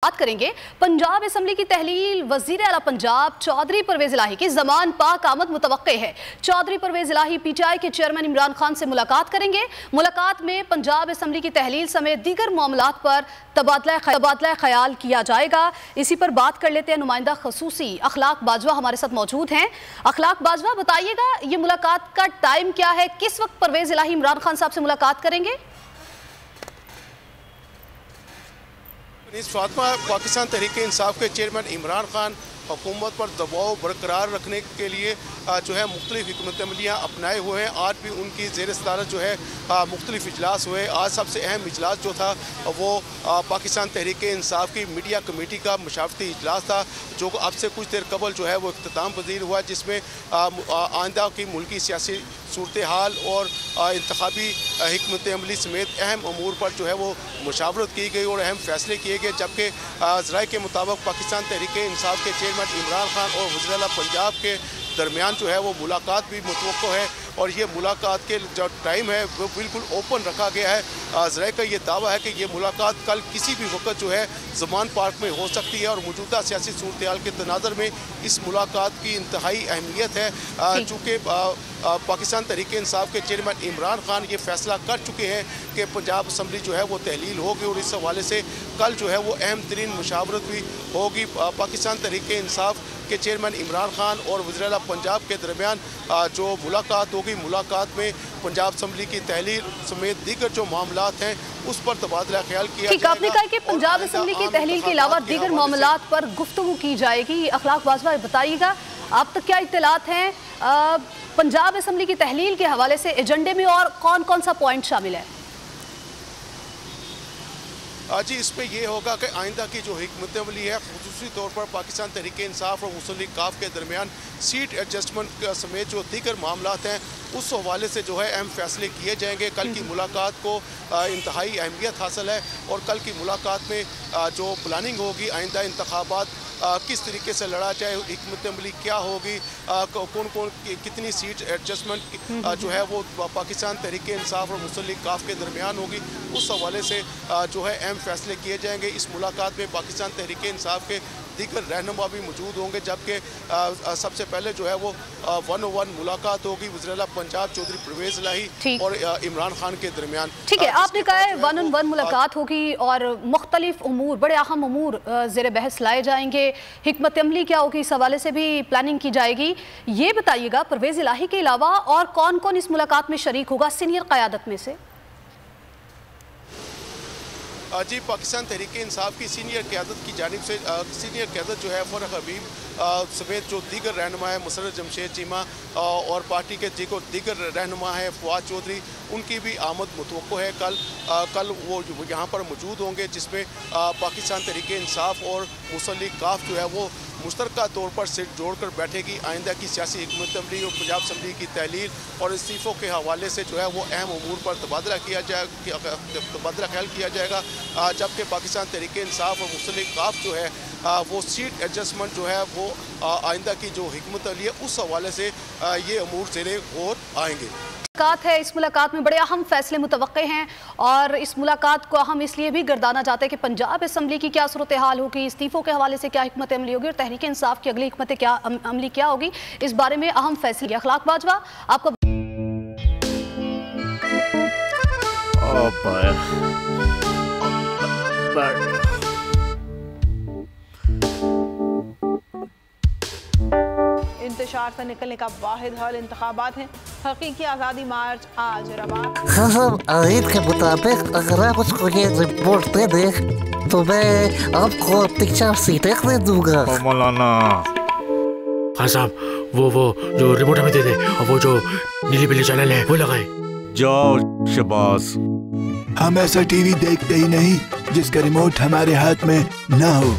बात करेंगे पंजाब असम्बली की तहलील। वजीर आला पंजाब चौधरी परवेज इलाही की ज़मान पाक आमद मुतवक्के है। चौधरी परवेज इलाही PTI के चेयरमैन इमरान खान से मुलाकात करेंगे। मुलाकात में पंजाब असम्बली की तहलील समेत दीगर मामलात पर तबादला ख्याल किया जाएगा। इसी पर बात कर लेते हैं। नुमाइंदा खसूसी अखलाक बाजवा हमारे साथ मौजूद हैं। अखलाक बाजवा, बताइएगा ये मुलाकात का टाइम क्या है, किस वक्त परवेज इलाही इमरान खान साहब से मुलाकात करेंगे? इस फातिमा, पाकिस्तान तहरीक इंसाफ के चेयरमैन इमरान खान हुकूमत पर दबाव बरकरार रखने के लिए जो है मुख्तलिफ हिकमत अमलियाँ अपनाए हुए हैं। आज भी उनकी ज़ेर सदारत जो है मुख्तलिफ इजलास हुए। आज सबसे अहम इजलास जो था वो पाकिस्तान तहरीक इंसाफ की मीडिया कमेटी का मशावरती इजलास था, जो अब से कुछ देर कबल जो है वो इख्तिताम पजीर हुआ, जिसमें आइंदा की मुल्की सियासी सूरत हाल और इंतखाबी हिकमत अमली समेत अहम अमूर पर जो है वो मुशावरत की गई और अहम फैसले किए गए। जबकि ज़राए के मुताबिक पाकिस्तान तहरीक इंसाफ के चेयरमैन इमरान खान और वज़ीर आला पंजाब के दरमियान जो है वो मुलाकात भी मुतवक्को है और ये मुलाकात के जो टाइम है वो बिल्कुल ओपन रखा गया है। ज़राए का ये दावा है कि ये मुलाकात कल किसी भी वक्त जो है ज़मान पार्क में हो सकती है और मौजूदा सियासी सूरत हाल के तनाज़र में इस मुलाकात की इंतहाई अहमियत है। चूँकि पाकिस्तान तहरीक इंसाफ के चेयरमैन इमरान खान ये फैसला कर चुके हैं कि पंजाब असम्बली जो है वो तहलील होगी और इस हवाले से कल जो है वो अहम तरीन मुशावरत भी होगी। पाकिस्तान तहरीक इंसाफ के चेयरमैन इमरान खान और वज़ीर आला पंजाब के दरमियान जो मुलाकात होगी, मुलाकात में पंजाब असम्बली की तहलील समेत दीगर जो मामलात हैं उस पर तबादला ख्याल किया जाएगा। आपने कहा कि पंजाब असम्बली की तहलील के अलावा दीगर मामलात पर गुफ्तगू की जाएगी। अखलाक बाजवा, बताइएगा आप तक क्या इत्तलात हैं पंजाब असम्बली की तहलील के हवाले से? एजेंडे में और कौन कौन सा पॉइंट शामिल है? जी, इस पर यह होगा कि आइंदा की जो हिकमत अमली है खुसूसी तौर पर पाकिस्तान तहरीक इंसाफ और मुस्लिम लीग काफ के दरमियान सीट एडजस्टमेंट समेत जो दीगर मामलात हैं उस हवाले से जो है अहम फैसले किए जाएंगे। कल की मुलाकात को इंतहाई अहमियत हासिल है और कल की मुलाकात में जो प्लानिंग होगी आइंदा इंतखाबात किस तरीके से लड़ा जाए, हिकमत अमली क्या होगी, कौन कौन कितनी सीट एडजस्टमेंट जो है वो पाकिस्तान तहरीक इंसाफ और मुस्लिम लीग काफ के दरमियान होगी, उस हवाले से जो है अहम फैसले किए जाएंगे। इस मुलाकात में पाकिस्तान तहरीक इंसाफ के दीगर रहनुमा भी मौजूद होंगे, जबकि सबसे पहले जो है वो 1-on-1 मुलाकात होगी वज़ीर आला पंजाब चौधरी परवेज इलाही और इमरान खान के दरमियान। ठीक है, आपने कहा है 1-on-1 मुलाकात होगी और मुख्तलिफ उमूर, बड़े अहम उमूर ज़ेर बहस लाए जाएंगे। हिकमत अमली क्या होगी, इस हवाले से भी प्लानिंग की जाएगी। ये बताइएगा परवेज इलाही के अलावा और कौन कौन इस मुलाकात में शरीक होगा सीनियर क़यादत में से? जी, पाकिस्तान तहरीक इंसाफ की सीनियर क़यादत की जानिब से सीनियर क़यादत जो है फ़रख हबीब समेत जो दीगर रहनुमा है मुसर्रत जमशेद चीमा और पार्टी के दीगर रहनुमा है फवाद चौधरी, उनकी भी आमद मुतवक्को है। कल वो यहाँ पर मौजूद होंगे, जिसमें पाकिस्तान तहरीक इंसाफ और मुस्लिम लीग काफ जो है वो मुश्तरका तौर पर सिर जोड़कर बैठेगी। आइंदा की सियासी हिकमत अमली और पंजाब असम्बली की तहलील और इस्तीफ़ों के हवाले से जो है वो अहम अमूर पर तबादला ख्याल किया जाएगा। जबकि पाकिस्तान तहरीक इंसाफ और मुस्लिम लीग काफ जो है वो सीट एडजस्टमेंट जो है वो आइंदा की जो हिकमत अमली है उस हवाले से ये अमूर ज़ेरे गौर आएंगे। है इस मुलाकात में बड़े अहम फैसले मुतवक्के हैं और इस मुलाकात को हम इसलिए भी गर्दाना चाहते हैं कि पंजाब असम्बली की क्या सूरत हाल होगी, इस्तीफ़ों के हवाले से क्या हिकमत अमली होगी और तहरीक इंसाफ की अगली हिकमत अमली क्या होगी, इस बारे में अहम फैसले। अखलाक बाजवा, आपको इंतशार से निकलने का वाहिद हल इंतखाबात हैं। हकीकी आज़ादी मार्च आज रवा। हाँ साहब, आयत के मुताबिक अगर आप उसको ये रिपोर्ट दे दें तो मैं आपको 3-4 सीटें दे दूंगा। मौलाना हाँ साहब, वो जो रिपोर्ट हमें दे दे और वो जो नीली पीली चैनल है वो लगाए। जाओ शबाज, हम ऐसा टीवी देखते ही नहीं जिसका रिमोट हमारे हाथ में ना हो।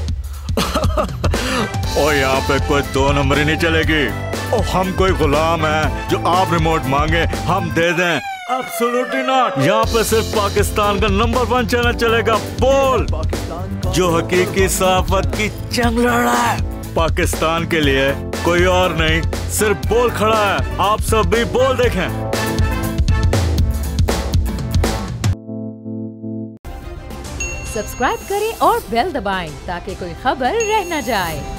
और यहाँ पे कोई 2 नंबर ही नहीं चलेगी। और हम कोई गुलाम है जो आप रिमोट मांगे हम दे दें? Absolutely not. यहाँ पे सिर्फ पाकिस्तान का नंबर 1 चैनल चलेगा, बोल, जो हकीकी सहाफत की जंग लड़ रहा है। पाकिस्तान के लिए कोई और नहीं, सिर्फ बोल खड़ा है। आप सब भी बोल देखें। सब्सक्राइब करें और बेल दबाएं ताकि कोई खबर रह न जाए।